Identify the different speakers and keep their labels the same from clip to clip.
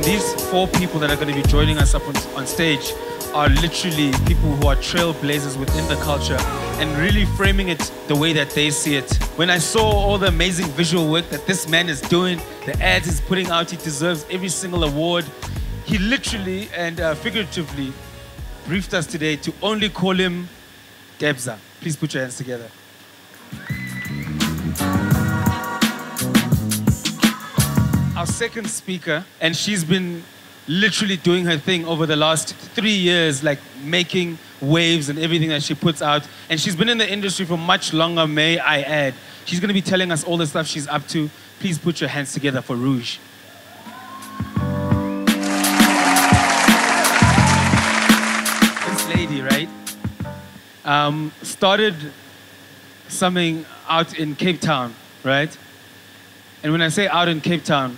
Speaker 1: These 4 people that are going to be joining us up on stage are literally people who are trailblazers within the culture and really framing it the way that they see it. When I saw all the amazing visual work that this man is doing, the ads he's putting out, he deserves every single award. He literally and figuratively briefed us today to only call him Debza. Please put your hands together. Our second speaker, and she's been literally doing her thing over the last 3 years, like making waves and everything that she puts out. And she's been in the industry for much longer, may I add. She's going to be telling us all the stuff she's up to. Please put your hands together for Rouge. This lady, right, started something out in Cape Town, right? And when I say out in Cape Town,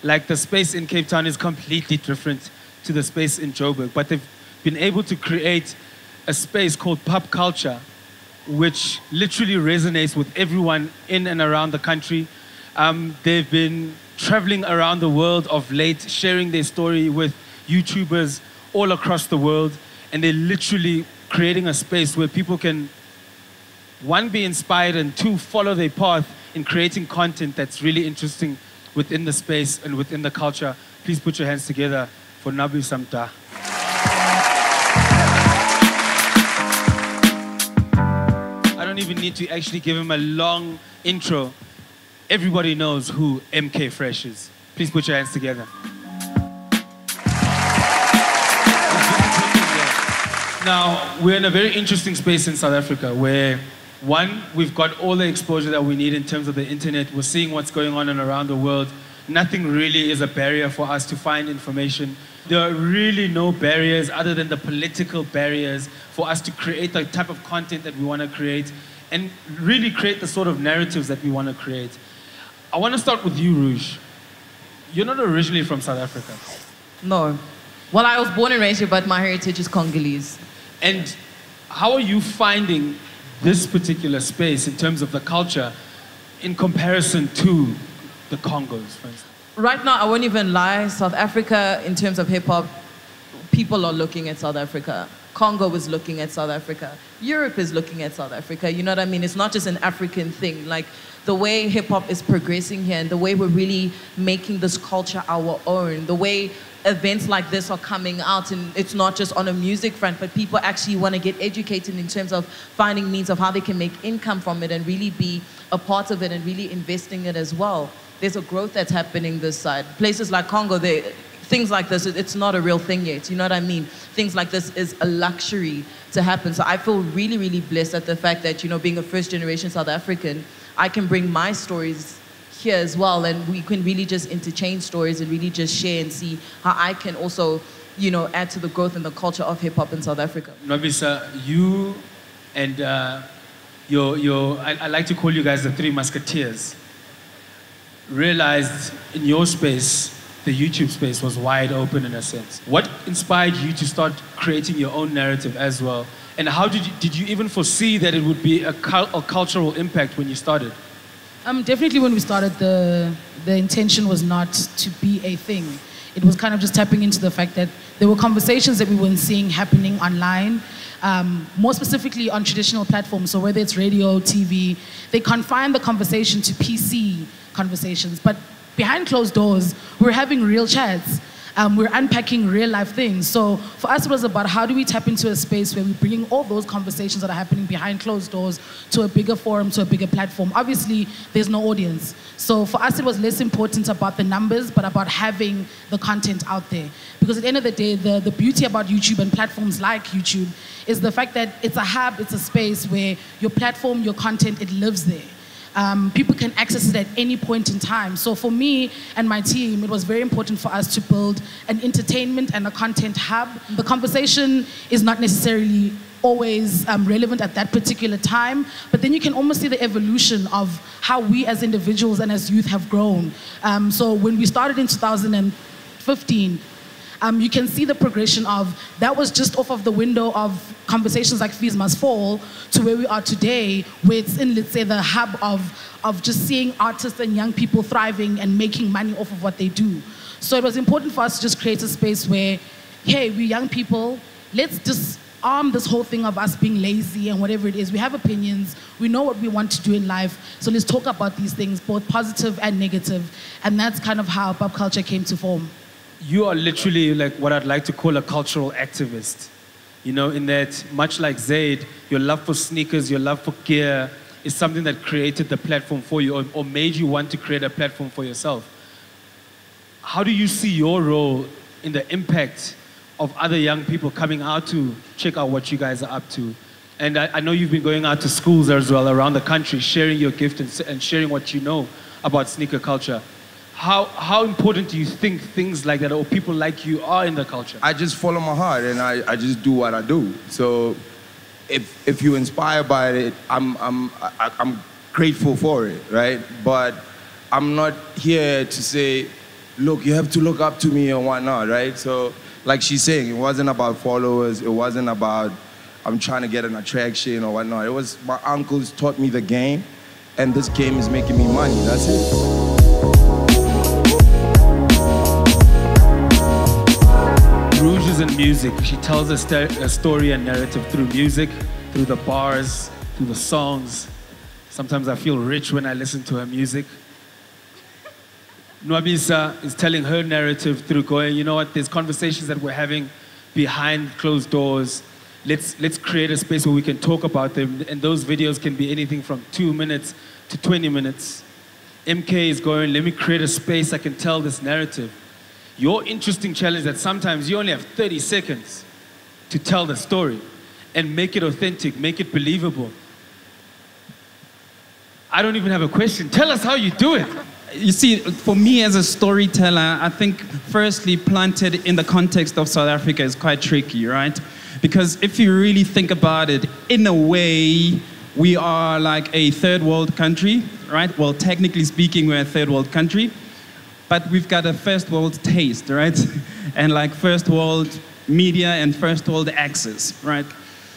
Speaker 1: like the space in Cape Town is completely different to the space in Joburg, but they've been able to create a space called Pap Culture, which literally resonates with everyone in and around the country. They've been traveling around the world of late, sharing their story with YouTubers all across the world, and they're literally creating a space where people can, 1, be inspired, and 2, follow their path in creating content that's really interesting within the space and within the culture. Please put your hands together for Nwabisa Mda. I don't even need to actually give him a long intro. Everybody knows who MKay Fresh is. Please put your hands together. Now, we're in a very interesting space in South Africa where, 1, we've got all the exposure that we need in terms of the internet. We're seeing what's going on and around the world. Nothing really is a barrier for us to find information. There are really no barriers other than the political barriers for us to create the type of content that we want to create and really create the sort of narratives that we want to create. I want to start with you, Rouge. You're not originally from South Africa.
Speaker 2: No. Well, I was born and raised here, but my heritage is Congolese.
Speaker 1: And how are you finding this particular space in terms of the culture in comparison to the Congos, for instance?
Speaker 2: Right now, I won't even lie, South Africa, in terms of hip-hop, people are looking at South Africa. Congo is looking at South Africa. Europe is looking at South Africa. You know what I mean? It's not just an African thing. Like, the way hip-hop is progressing here and the way we're really making this culture our own, the way events like this are coming out, and it's not just on a music front, but people actually want to get educated in terms of finding means of how they can make income from it and really be a part of it and really investing it as well. There's a growth that's happening this side. Places like Congo, things like this, it's not a real thing yet, you know what I mean? Things like this is a luxury to happen. So I feel really, really blessed at the fact that, you know, being a first-generation South African, I can bring my stories here as well, and we can really just interchange stories and really just share and see how I can also, you know, add to the growth and the culture of hip-hop in South Africa.
Speaker 1: Nwabisa, you and I like to call you guys the 3 Musketeers, realized in your space, the YouTube space was wide open in a sense. What inspired you to start creating your own narrative as well? And how did you even foresee that it would be a cultural impact when you started?
Speaker 3: Definitely when we started, the intention was not to be a thing. It was kind of just tapping into the fact that there were conversations that we weren't seeing happening online, more specifically on traditional platforms. So whether it's radio, TV, they confine the conversation to PC conversations. But behind closed doors, we're having real chats. We're unpacking real life things. So for us, it was about how do we tap into a space where we're bringing all those conversations that are happening behind closed doors to a bigger forum, to a bigger platform. Obviously, there's no audience. So for us, it was less important about the numbers, but about having the content out there. Because at the end of the day, the beauty about YouTube and platforms like YouTube is the fact that it's a hub, it's a space where your platform, your content, it lives there. People can access it at any point in time. So for me and my team, it was very important for us to build an entertainment and a content hub. The conversation is not necessarily always relevant at that particular time, but then you can almost see the evolution of how we as individuals and as youth have grown. So when we started in 2015, you can see the progression of, that was just off of the window of conversations like Fees Must Fall to where we are today, where it's in, let's say, the hub of just seeing artists and young people thriving and making money off of what they do. So it was important for us to just create a space where, hey, we're young people, let's just arm this whole thing of us being lazy and whatever it is. We have opinions, we know what we want to do in life, so let's talk about these things, both positive and negative. And that's kind of how Pap Culture came to form.
Speaker 1: You are literally like what I'd like to call a cultural activist. You know, in that, much like Zaid, your love for sneakers, your love for gear is something that created the platform for you, or made you want to create a platform for yourself. How do you see your role in the impact of other young people coming out to check out what you guys are up to? And I know you've been going out to schools as well around the country, sharing your gift and sharing what you know about sneaker culture. How important do you think things like that or people like you are in the culture?
Speaker 4: I just follow my heart and I just do what I do. So if you're inspired by it, I'm grateful for it, right? But I'm not here to say, look, you have to look up to me and whatnot, right? So like she's saying, it wasn't about followers. It wasn't about I'm trying to get an attraction or whatnot. It was my uncles taught me the game, and this game is making me money. That's it.
Speaker 1: Rouge is in music. She tells a story and narrative through music, through the bars, through the songs. Sometimes I feel rich when I listen to her music. Nwabisa is telling her narrative through going, you know what, there's conversations that we're having behind closed doors. Let's create a space where we can talk about them, and those videos can be anything from 2 minutes to 20 minutes. MKay is going, let me create a space I can tell this narrative. Your interesting challenge is that sometimes you only have 30 seconds to tell the story and make it authentic, make it believable. I don't even have a question. Tell us how you do it.
Speaker 5: You see, for me as a storyteller, I think firstly planted in the context of South Africa is quite tricky, right? Because if you really think about it, in a way, we are like a third world country, right? Well, technically speaking, we're a third world country, but we've got a first world taste, right? And like first world media and first world access, right?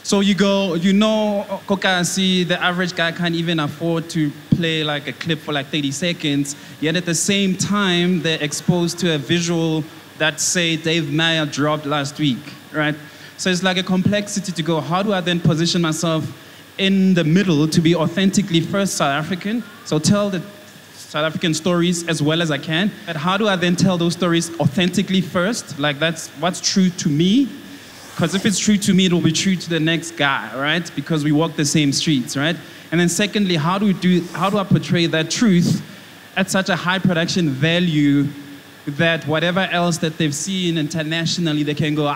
Speaker 5: So you go, you know, Kokasi, the average guy can't even afford to play like a clip for like 30 seconds, yet at the same time, they're exposed to a visual that say Dave Meyer dropped last week, right? So it's like a complexity to go, how do I then position myself in the middle to be authentically first South African? So tell the South African stories as well as I can, but how do I then tell those stories authentically first? Like that's what's true to me. Because if it's true to me, it will be true to the next guy, right? Because we walk the same streets, right? And then secondly, how do I portray that truth at such a high production value that whatever else that they've seen internationally, they can go,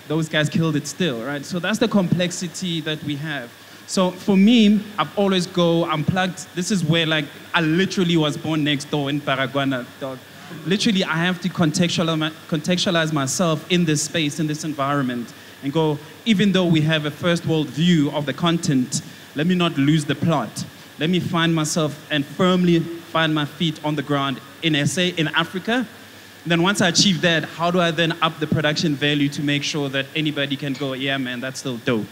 Speaker 5: those guys killed it still, right? So that's the complexity that we have. So for me, I've always go unplugged. This is where like, I literally was born next door in Paraguay, dog. Literally, I have to contextualize myself in this space, in this environment, and go, even though we have a first world view of the content, let me not lose the plot. Let me find myself and firmly find my feet on the ground in SA, in Africa. Then once I achieve that, how do I then up the production value to make sure that anybody can go, yeah, man, that's still dope.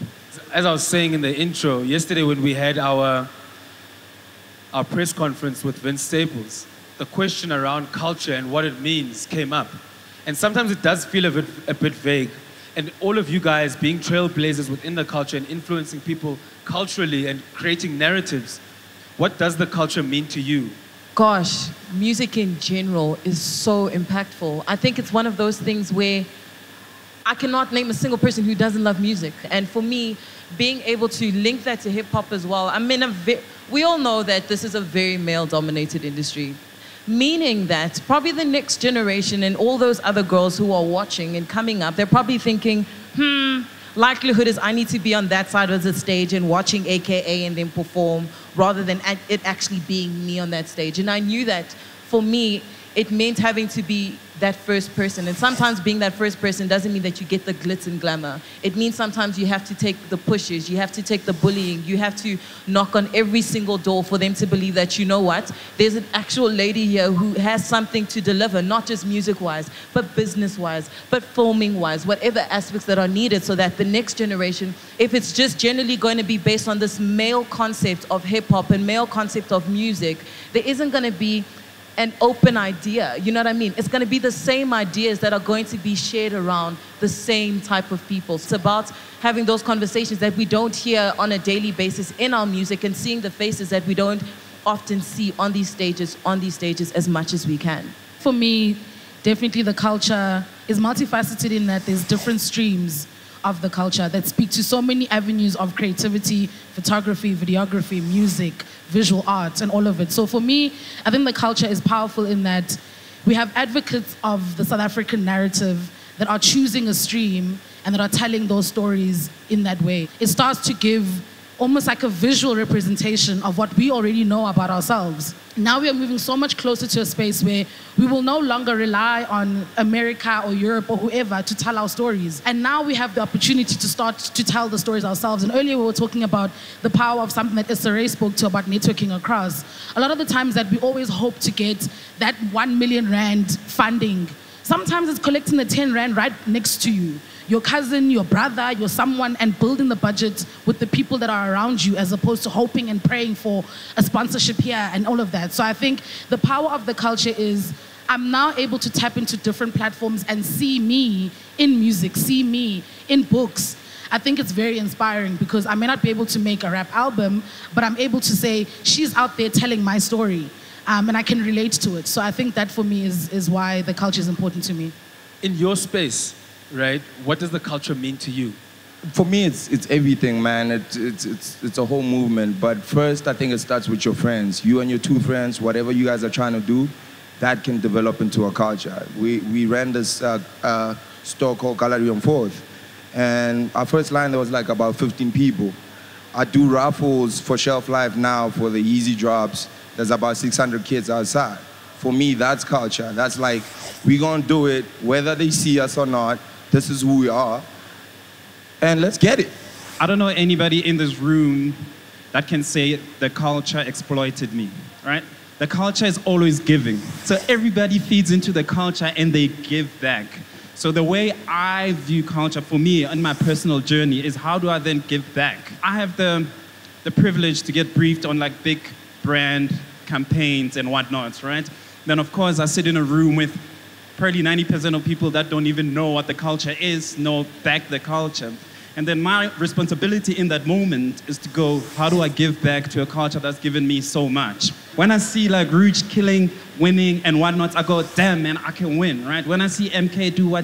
Speaker 1: As I was saying in the intro, yesterday when we had our press conference with Vince Staples, the question around culture and what it means came up. And sometimes it does feel a bit vague. And all of you guys being trailblazers within the culture and influencing people culturally and creating narratives, what does the culture mean to you?
Speaker 2: Gosh, music in general is so impactful. I think it's one of those things where I cannot name a single person who doesn't love music. And for me, being able to link that to hip hop as well, I mean, we all know that this is a very male-dominated industry. Meaning that probably the next generation and all those other girls who are watching and coming up, they're probably thinking, likelihood is I need to be on that side of the stage and watching AKA and then perform rather than it actually being me on that stage. And I knew that for me, it meant having to be that first person. And sometimes being that first person doesn't mean that you get the glitz and glamour. It means sometimes you have to take the pushes, you have to take the bullying, you have to knock on every single door for them to believe that, you know what, there's an actual lady here who has something to deliver, not just music-wise, but business-wise, but filming-wise, whatever aspects that are needed so that the next generation, if it's just generally going to be based on this male concept of hip-hop and male concept of music, there isn't going to be an open idea. You know what I mean? It's going to be the same ideas that are going to be shared around the same type of people. It's about having those conversations that we don't hear on a daily basis in our music and seeing the faces that we don't often see on these stages as much as we can.
Speaker 3: For me, definitely the culture is multifaceted in that there's different streams of the culture that speak to so many avenues of creativity, photography, videography, music, visual arts, and all of it. So for me, I think the culture is powerful in that we have advocates of the South African narrative that are choosing a stream and that are telling those stories in that way. It starts to give almost like a visual representation of what we already know about ourselves. Now we are moving so much closer to a space where we will no longer rely on America or Europe or whoever to tell our stories. And now we have the opportunity to start to tell the stories ourselves. And earlier we were talking about the power of something that SRA spoke to about networking across. A lot of the times that we always hope to get that 1 million rand funding, sometimes it's collecting the 10 rand right next to you. Your cousin, your brother, your someone, and building the budget with the people that are around you as opposed to hoping and praying for a sponsorship here and all of that. So I think the power of the culture is I'm now able to tap into different platforms and see me in music, see me in books. I think it's very inspiring because I may not be able to make a rap album, but I'm able to say, she's out there telling my story, and I can relate to it. So I think that for me is why the culture is important to me.
Speaker 1: In your space, right, what does the culture mean to you?
Speaker 4: For me, it's everything, man. It's a whole movement. But first, I think it starts with your friends. You and your two friends, whatever you guys are trying to do, that can develop into a culture. We ran this store called Gallery on 4th. And our first line, there was like about 15 people. I do raffles for Shelf Life now for the easy drops. There's about 600 kids outside. For me, that's culture. That's like, we're gonna do it, whether they see us or not. This is who we are, and let's get it.
Speaker 5: I don't know anybody in this room that can say the culture exploited me, right? The culture is always giving. So everybody feeds into the culture and they give back. So the way I view culture for me on my personal journey is how do I then give back? I have the privilege to get briefed on like big brand campaigns and whatnot, right? Then of course I sit in a room with probably 90% of people that don't even know what the culture is, know back the culture. And then my responsibility in that moment is to go, how do I give back to a culture that's given me so much? When I see like Rouge killing, winning and whatnot, I go, damn man, I can win, right? When I see MKay do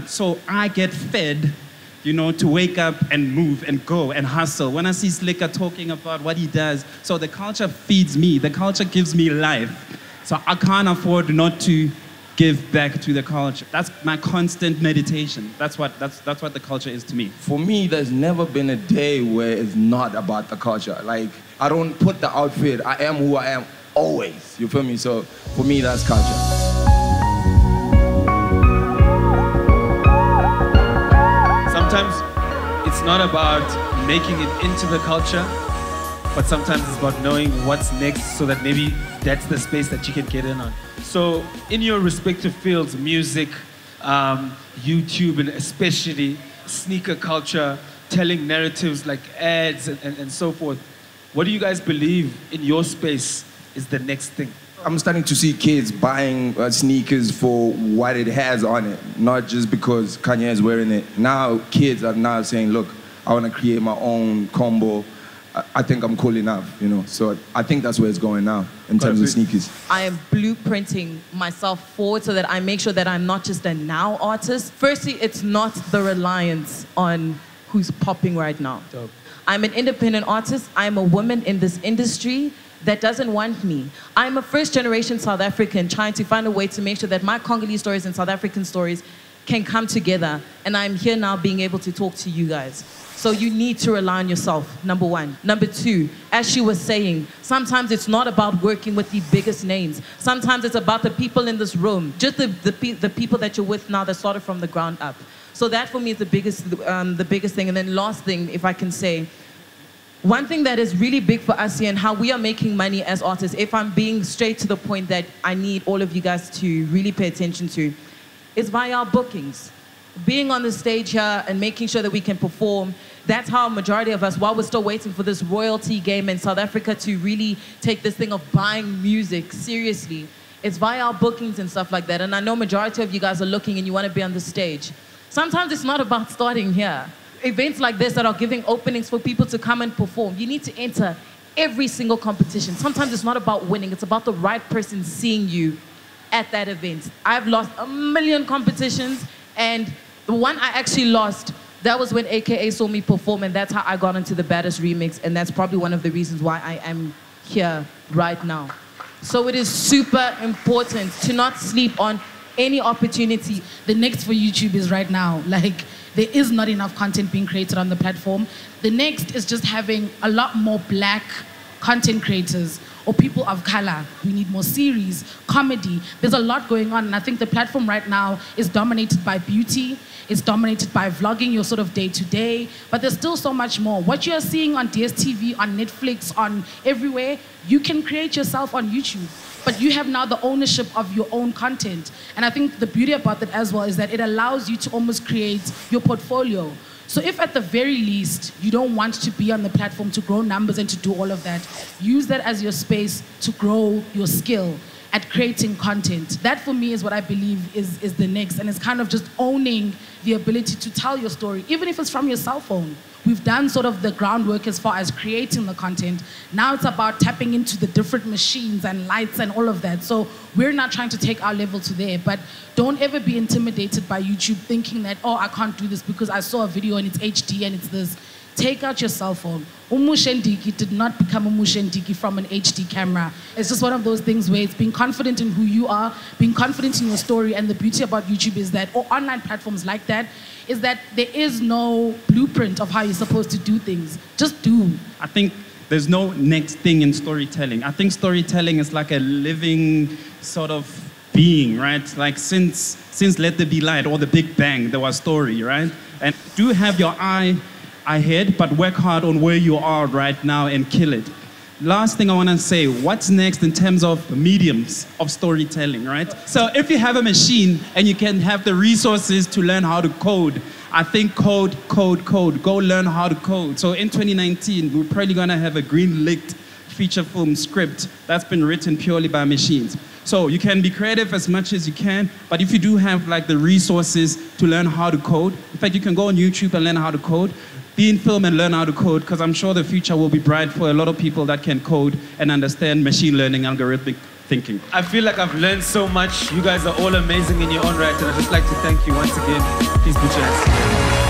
Speaker 5: so I get fed, you know, to wake up and move and go and hustle. When I see Slicker talking about what he does, so the culture feeds me, the culture gives me life. So I can't afford not to give back to the culture. That's my constant meditation. That's what the culture is to me.
Speaker 4: For me, there's never been a day where it's not about the culture. Like, I don't put the outfit. I am who I am always. You feel me? So for me, that's culture.
Speaker 1: Sometimes it's not about making it into the culture, but sometimes it's about knowing what's next so that maybe that's the space that you can get in on. So in your respective fields, music, YouTube, and especially sneaker culture, telling narratives like ads and so forth, what do you guys believe in your space is the next thing?
Speaker 4: I'm starting to see kids buying sneakers for what it has on it, not just because Kanye is wearing it. Now kids are now saying, look, I want to create my own combo. I think I'm cool enough, you know. So I think that's where it's going now in terms of sneakers.
Speaker 2: I am blueprinting myself forward so that I make sure that I'm not just a now artist. Firstly, it's not the reliance on who's popping right now.
Speaker 1: Dope.
Speaker 2: I'm an independent artist. I'm a woman in this industry that doesn't want me. I'm a first-generation South African trying to find a way to make sure that my Congolese stories and South African stories can come together. And I'm here now being able to talk to you guys. So you need to rely on yourself, number one. Number two, as she was saying, sometimes it's not about working with the biggest names. Sometimes it's about the people in this room, just the people that you're with now that started from the ground up. So that for me is the biggest thing. And then last thing, if I can say, one thing that is really big for us here and how we are making money as artists, if I'm being straight to the point that I need all of you guys to really pay attention to, is via our bookings. Being on the stage here and making sure that we can perform, that's how a majority of us, while we're still waiting for this royalty game in South Africa to really take this thing of buying music seriously, It's via our bookings and stuff like that. And I know majority of you guys are looking and you want to be on the stage. Sometimes it's not about starting here. Events like this that are giving openings for people to come and perform, you need to enter every single competition. Sometimes it's not about winning, it's about the right person seeing you at that event. I've lost a million competitions, and the one I actually lost, that was when AKA saw me perform, and that's how I got into the Baddest remix, and that's probably one of the reasons why I am here right now. So it is super important to not sleep on any opportunity.
Speaker 3: The next for YouTube is right now, like, there is not enough content being created on the platform. The next is just having a lot more black content creators or people of color. We need more series, comedy. There's a lot going on, and I think the platform right now is dominated by beauty. It's dominated by vlogging, your sort of day-to-day, but there's still so much more. What you're seeing on DSTV, on Netflix, on everywhere, you can create yourself on YouTube. But you have now the ownership of your own content. And I think the beauty about that as well is that it allows you to almost create your portfolio. So if at the very least, you don't want to be on the platform to grow numbers and to do all of that, use that as your space to grow your skill at creating content. That for me is what I believe is the next. And it's kind of just owning the ability to tell your story, even if it's from your cell phone. We've done sort of the groundwork as far as creating the content. Now it's about tapping into the different machines and lights and all of that. So we're not trying to take our level to there, but don't ever be intimidated by YouTube thinking that, oh, I can't do this because I saw a video and it's HD and it's this. Take out your cell phone. Umushendiki did not become Umushendiki from an HD camera. It's just one of those things where it's being confident in who you are, being confident in your story, and the beauty about YouTube is that, or online platforms like that, is that there is no blueprint of how you're supposed to do things. Just do.
Speaker 5: I think there's no next thing in storytelling. I think storytelling is like a living sort of being, right? Like since Let There Be Light or the Big Bang, there was story, right? And do have your eye ahead, but work hard on where you are right now and kill it. Last thing I want to say, what's next in terms of mediums of storytelling, right? So if you have a machine and you can have the resources to learn how to code, I think code. Go learn how to code. So in 2019, we're probably going to have a green-lit feature film script that's been written purely by machines. So you can be creative as much as you can, but if you do have like the resources to learn how to code, in fact, you can go on YouTube and learn how to code. Be in film and learn how to code, because I'm sure the future will be bright for a lot of people that can code and understand machine learning, algorithmic thinking.
Speaker 1: I feel like I've learned so much. You guys are all amazing in your own right, and I'd just like to thank you once again. Please put your hands together.